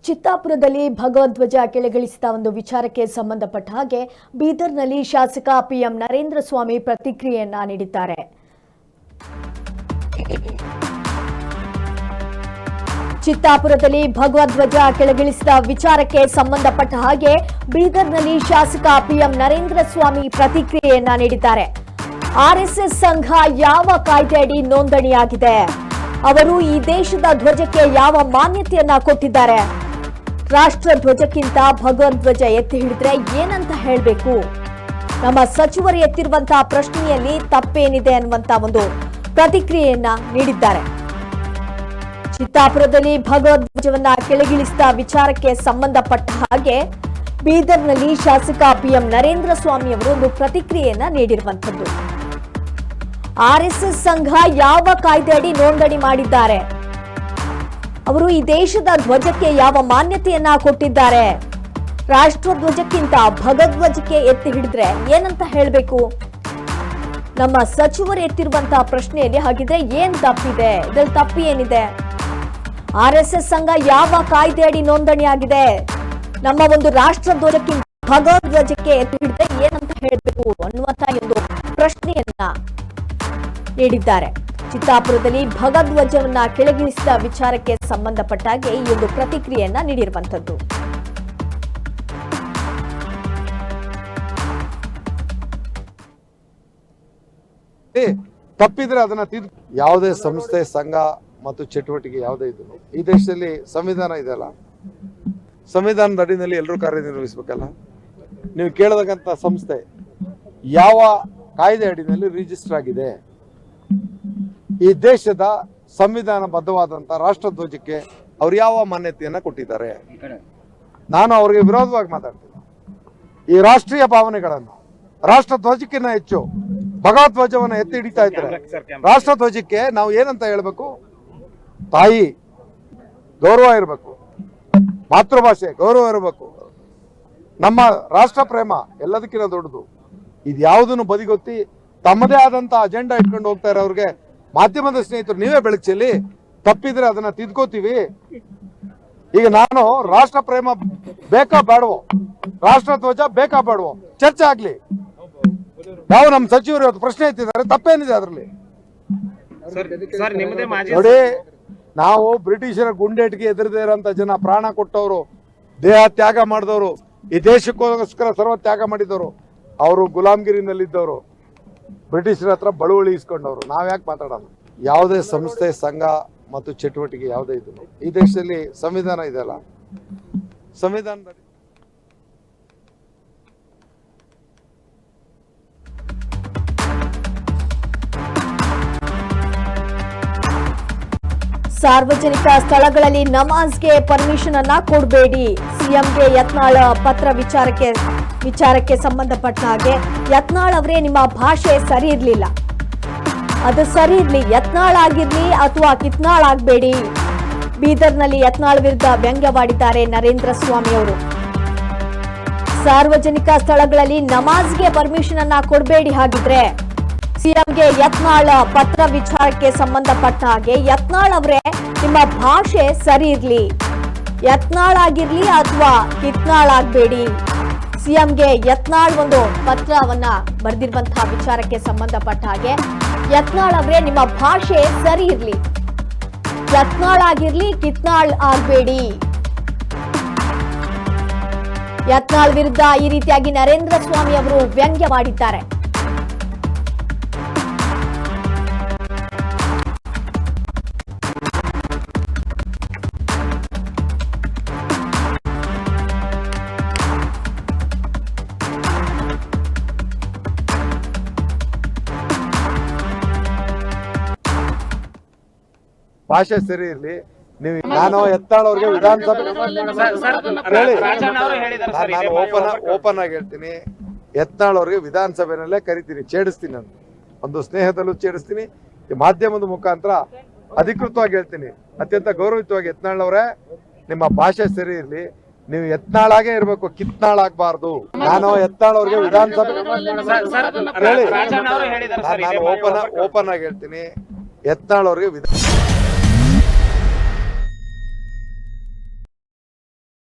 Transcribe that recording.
ಚಿತ್ತಾಪುರದಲ್ಲಿ ಭಗವಧ್ವಜ ಕೆಳಗಿಳಿಸಿದ ಒಂದು ವಿಚಾರಕ್ಕೆ ಸಂಬಂಧಪಟ್ಟ ಹಾಗೆ ಬೀದರ್ನಲ್ಲಿ ಶಾಸಕ ಪಿಎಂ ನರೇಂದ್ರ ಸ್ವಾಮಿ ಪ್ರತಿಕ್ರಿಯೆಯನ್ನ ನೀಡಿದ್ದಾರೆ. ಚಿತ್ತಾಪುರದಲ್ಲಿ ಭಗವಧ್ವಜ ಕೆಳಗಿಳಿಸಿದ ವಿಚಾರಕ್ಕೆ ಸಂಬಂಧಪಟ್ಟ ಹಾಗೆ ಬೀದರ್ನಲ್ಲಿ ಶಾಸಕ ಪಿಎಂ ನರೇಂದ್ರ ಸ್ವಾಮಿ ಪ್ರತಿಕ್ರಿಯೆಯನ್ನ ನೀಡಿದ್ದಾರೆ. ಆರ್ಎಸ್ಎಸ್ ಸಂಘ ಯಾವ ಕಾಯ್ದೆಯಡಿ ನೋಂದಣಿಯಾಗಿದೆ? ಅವರು ಈ ದೇಶದ ಧ್ವಜಕ್ಕೆ ಯಾವ ಮಾನ್ಯತೆಯನ್ನ ಕೊಟ್ಟಿದ್ದಾರೆ? ರಾಷ್ಟ್ರ ಧ್ವಜಕ್ಕಿಂತ ಭಗವಧ್ವಜ ಎತ್ತಿ ಹಿಡಿದ್ರೆ ಏನಂತ ಹೇಳಬೇಕು? ನಮ್ಮ ಸಚಿವರು ಎತ್ತಿರುವಂತಹ ಪ್ರಶ್ನೆಯಲ್ಲಿ ತಪ್ಪೇನಿದೆ ಅನ್ನುವಂತ ಒಂದು ಪ್ರತಿಕ್ರಿಯೆಯನ್ನ ನೀಡಿದ್ದಾರೆ. ಚಿತ್ತಾಪುರದಲ್ಲಿ ಭಗವಧ್ವಜವನ್ನ ಕೆಳಗಿಳಿಸಿದ ವಿಚಾರಕ್ಕೆ ಸಂಬಂಧಪಟ್ಟ ಹಾಗೆ ಬೀದರ್ನಲ್ಲಿ ಶಾಸಕ ಪಿಎಂ ನರೇಂದ್ರ ಸ್ವಾಮಿ ಅವರು ಒಂದು ಪ್ರತಿಕ್ರಿಯೆಯನ್ನ ನೀಡಿರುವಂತದ್ದು. ಆರ್ಎಸ್ಎಸ್ ಸಂಘ ಯಾವ ಕಾಯ್ದೆಯಡಿ ನೋಂದಣಿ ಮಾಡಿದ್ದಾರೆ? ಅವರು ಈ ದೇಶದ ಧ್ವಜಕ್ಕೆ ಯಾವ ಮಾನ್ಯತೆಯನ್ನ ಕೊಟ್ಟಿದ್ದಾರೆ? ರಾಷ್ಟ್ರ ಧ್ವಜಕ್ಕಿಂತ ಭಗವಧ್ವಜಕ್ಕೆ ಎತ್ತಿ ಹಿಡಿದ್ರೆ ಏನಂತ ಹೇಳಬೇಕು? ನಮ್ಮ ಸಚಿವರು ಎತ್ತಿರುವಂತಹ ಪ್ರಶ್ನೆಯಲ್ಲಿ ಹಾಗಿದ್ರೆ ಏನ್ ತಪ್ಪಿದೆ? ಇದರಲ್ಲಿ ತಪ್ಪು ಏನಿದೆ? ಆರ್ಎಸ್ಎಸ್ ಸಂಘ ಯಾವ ಕಾಯ್ದೆಯಡಿ ನೋಂದಣಿಯಾಗಿದೆ? ನಮ್ಮ ಒಂದು ರಾಷ್ಟ್ರ ಧ್ವಜಕ್ಕಿಂತ ಭಗವಧ್ವಜಕ್ಕೆ ಎತ್ತಿ ಹಿಡಿದ್ರೆ ಏನಂತ ಹೇಳಬೇಕು ಅನ್ನುವಂತ ಒಂದು ಪ್ರಶ್ನೆಯನ್ನ ನೀಡಿದ್ದಾರೆ. ಚಿತ್ತಾಪುರದಲ್ಲಿ ಭಗವಧ್ವಜವನ್ನ ಕೆಳಗಿಳಿಸಿದ ವಿಚಾರಕ್ಕೆ ಸಂಬಂಧಪಟ್ಟಾಗೆ ಈ ಒಂದು ಪ್ರತಿಕ್ರಿಯೆಯನ್ನ ನೀಡಿರುವಂತದ್ದು. ತಪ್ಪಿದ್ರೆ ಅದನ್ನ ಯಾವುದೇ ಸಂಸ್ಥೆ, ಸಂಘ ಮತ್ತು ಚಟುವಟಿಕೆ ಯಾವುದೇ ಇದ್ರು ಈ ದೇಶದಲ್ಲಿ ಸಂವಿಧಾನ ಇದೆಯಲ್ಲ, ಸಂವಿಧಾನದ ಅಡಿನಲ್ಲಿ ಎಲ್ಲರೂ ಕಾರ್ಯನಿರ್ವಹಿಸಬೇಕಲ್ಲ. ನೀವು ಕೇಳತಕ್ಕಂಥ ಸಂಸ್ಥೆ ಯಾವ ಕಾಯ್ದೆ ಅಡಿನಲ್ಲಿ ರಿಜಿಸ್ಟರ್ ಆಗಿದೆ? ಈ ದೇಶದ ಸಂವಿಧಾನಬದ್ಧವಾದಂಥ ರಾಷ್ಟ್ರಧ್ವಜಕ್ಕೆ ಅವ್ರು ಯಾವ ಮಾನ್ಯತೆಯನ್ನ ಕೊಟ್ಟಿದ್ದಾರೆ? ನಾನು ಅವರಿಗೆ ವಿರೋಧವಾಗಿ ಮಾತಾಡ್ತೀನಿ. ಈ ರಾಷ್ಟ್ರೀಯ ಭಾವನೆಗಳನ್ನು ರಾಷ್ಟ್ರಧ್ವಜಕ್ಕಿಂತ ಹೆಚ್ಚು ಭಗವಧ್ವಜವನ್ನು ಎತ್ತಿ ಹಿಡಿತಾ ಇದ್ದಾರೆ. ರಾಷ್ಟ್ರಧ್ವಜಕ್ಕೆ ನಾವು ಏನಂತ ಹೇಳ್ಬೇಕು? ತಾಯಿ ಗೌರವ ಇರಬೇಕು, ಮಾತೃಭಾಷೆ ಗೌರವ ಇರಬೇಕು, ನಮ್ಮ ರಾಷ್ಟ್ರ ಪ್ರೇಮ ಎಲ್ಲದಕ್ಕಿಂತ ದೊಡ್ಡದು. ಇದು ಯಾವುದನ್ನು ಬದಿಗೊತ್ತಿ ತಮ್ಮದೇ ಆದಂತ ಅಜೆಂಡಾ ಇಟ್ಕೊಂಡು ಹೋಗ್ತಾ ಇರೋರಿಗೆ ಮಾಧ್ಯಮದ ಸ್ನೇಹಿತರು ನೀವೇ ಬೆಳಚಲ್ಲಿ. ತಪ್ಪಿದ್ರೆ ಅದನ್ನ ತಿದ್ಕೋತೀವಿ. ಈಗ ನಾನು ರಾಷ್ಟ್ರ ಪ್ರೇಮ ಬೇಕಾ ಬೇಡವೋ, ರಾಷ್ಟ್ರ ಧ್ವಜ ಬೇಕಾ ಬೇಡವೋ ಚರ್ಚೆ ಆಗ್ಲಿ. ಯಾವ ನಮ್ಮ ಸಚಿವರು ಇವತ್ತು ಪ್ರಶ್ನೆ ಎತ್ತಿದ್ದಾರೆ, ತಪ್ಪೇನಿದೆ ಅದರಲ್ಲಿ? ನೋಡಿ, ನಾವು ಬ್ರಿಟಿಷರ ಗುಂಡೇಟಿಗೆ ಎದುರದೇ ಇರೋಂಥ ಜನ, ಪ್ರಾಣ ಕೊಟ್ಟವರು, ದೇಹ ತ್ಯಾಗ ಮಾಡಿದವರು, ಈ ದೇಶಕ್ಕೋಸ್ಕರ ಸರ್ವ ತ್ಯಾಗ ಮಾಡಿದವರು, ಅವರು ಗುಲಾಮಗಿರಿನಲ್ಲಿದ್ದವರು, ಬ್ರಿಟಿಷರ ಹತ್ರ ಬಳುವಳಿ ಇಸ್ಕೊಂಡವರು. ನಾವ್ಯಾಕೆ ಮಾತಾಡೋಣ? ಯಾವುದೇ ಸಂಸ್ಥೆ, ಸಂಘ ಮತ್ತು ಚಟುವಟಿಕೆ ಯಾವುದೇ ಇದ್ರು ಈ ದೇಶದಲ್ಲಿ ಸಂವಿಧಾನ ಇದೆಯಲ್ಲ, ಸಂವಿಧಾನದ ಸಾರ್ವಜನಿಕ ಸ್ಥಳಗಳಲ್ಲಿ ನಮಾಜ್ಗೆ ಪರ್ಮಿಷನ್ ಅನ್ನ ಕೊಡಬೇಡಿ. ಸಿಎಂಗೆ ಯತ್ನಾಳ್ ಪತ್ರ ವಿಚಾರಕ್ಕೆ ಸಂಬಂಧಪಟ್ಟ ಹಾಗೆ ಯತ್ನಾಳ್ ಅವರೇ ನಿಮ್ಮ ಭಾಷೆ ಸರಿ ಇರ್ಲಿಲ್ಲ, ಅದು ಸರಿ ಇರ್ಲಿ. ಯತ್ನಾಳ್ ಆಗಿರ್ಲಿ ಅಥವಾ ಕಿತ್ನಾಳ್ ಆಗ್ಬೇಡಿ. ಬೀದರ್ನಲ್ಲಿ ಯತ್ನಾಳ್ ವಿರುದ್ಧ ವ್ಯಂಗ್ಯವಾಡಿದ್ದಾರೆ ನರೇಂದ್ರ ಸ್ವಾಮಿ ಅವರು. ಸಾರ್ವಜನಿಕ ಸ್ಥಳಗಳಲ್ಲಿ ನಮಾಜ್ಗೆ ಪರ್ಮಿಷನ್ ಅನ್ನ ಕೊಡಬೇಡಿ. ಹಾಗಿದ್ರೆ ಸಿಎಂಗೆ ಯತ್ನಾಳ್ ಪತ್ರ ವಿಚಾರಕ್ಕೆ ಸಂಬಂಧಪಟ್ಟ ಹಾಗೆ ಯತ್ನಾಳ್ ಅವರೇ ನಿಮ್ಮ ಭಾಷೆ ಸರಿ ಇರ್ಲಿ, ಯತ್ನಾಳ್ ಆಗಿರ್ಲಿ ಅಥವಾ ಕಿತ್ನಾಳ್ ಆಗ್ಬೇಡಿ. ಸಿಎಂಗೆ ಯತ್ನಾಳ್ ಒಂದು ಪತ್ರವನ್ನ ಬರೆದಿರುವಂತಹ ವಿಚಾರಕ್ಕೆ ಸಂಬಂಧಪಟ್ಟ ಹಾಗೆ ಯತ್ನಾಳ್ ಅವರೇ ನಿಮ್ಮ ಭಾಷೆ ಸರಿ ಇರ್ಲಿ, ಯತ್ನಾಳ್ ಆಗಿರ್ಲಿ ಕಿತ್ನಾಳ್ ಆಗ್ಬೇಡಿ. ಯತ್ನಾಳ್ ವಿರುದ್ಧ ಈ ರೀತಿಯಾಗಿ ನರೇಂದ್ರ ಸ್ವಾಮಿ ಅವರು ವ್ಯಂಗ್ಯ ಮಾಡಿದ್ದಾರೆ. ಭಾಷೆ ಸರಿ ಇರ್ಲಿ. ನೀವು ನಾನು ಯತ್ನಾಳ್ ಅವ್ರಿಗೆ ವಿಧಾನಸಭೆ ನಾನು ಓಪನ್ ಆಗಿ ಹೇಳ್ತೀನಿ, ಯತ್ನಾಳ್ ಅವ್ರಿಗೆ ವಿಧಾನಸಭೆನಲ್ಲೇ ಕರಿತೀನಿ, ಛೇಡಿಸ್ತೀನಿ. ನಾನು ಒಂದು ಸ್ನೇಹದಲ್ಲೂ ಛೇಡಿಸ್ತೀನಿ, ಈ ಮಾಧ್ಯಮದ ಮುಖಾಂತರ ಅಧಿಕೃತವಾಗಿ ಹೇಳ್ತೀನಿ, ಅತ್ಯಂತ ಗೌರವಿತವಾಗಿ. ಯತ್ನಾಳ್ ಅವರೇ, ನಿಮ್ಮ ಭಾಷೆ ಸರಿ ಇರ್ಲಿ, ನೀವು ಯತ್ನಾಳಾಗೆ ಇರ್ಬೇಕು, ಕಿತ್ನಾಳ್ ಆಗ್ಬಾರ್ದು. ನಾನು ಯತ್ನಾಳ್ ಅವ್ರಿಗೆ ವಿಧಾನಸಭೆ ನಾನು ಓಪನ್ ಆಗಿ ಹೇಳ್ತೀನಿ, ಯತ್ನಾಳ್ ಅವ್ರಿಗೆ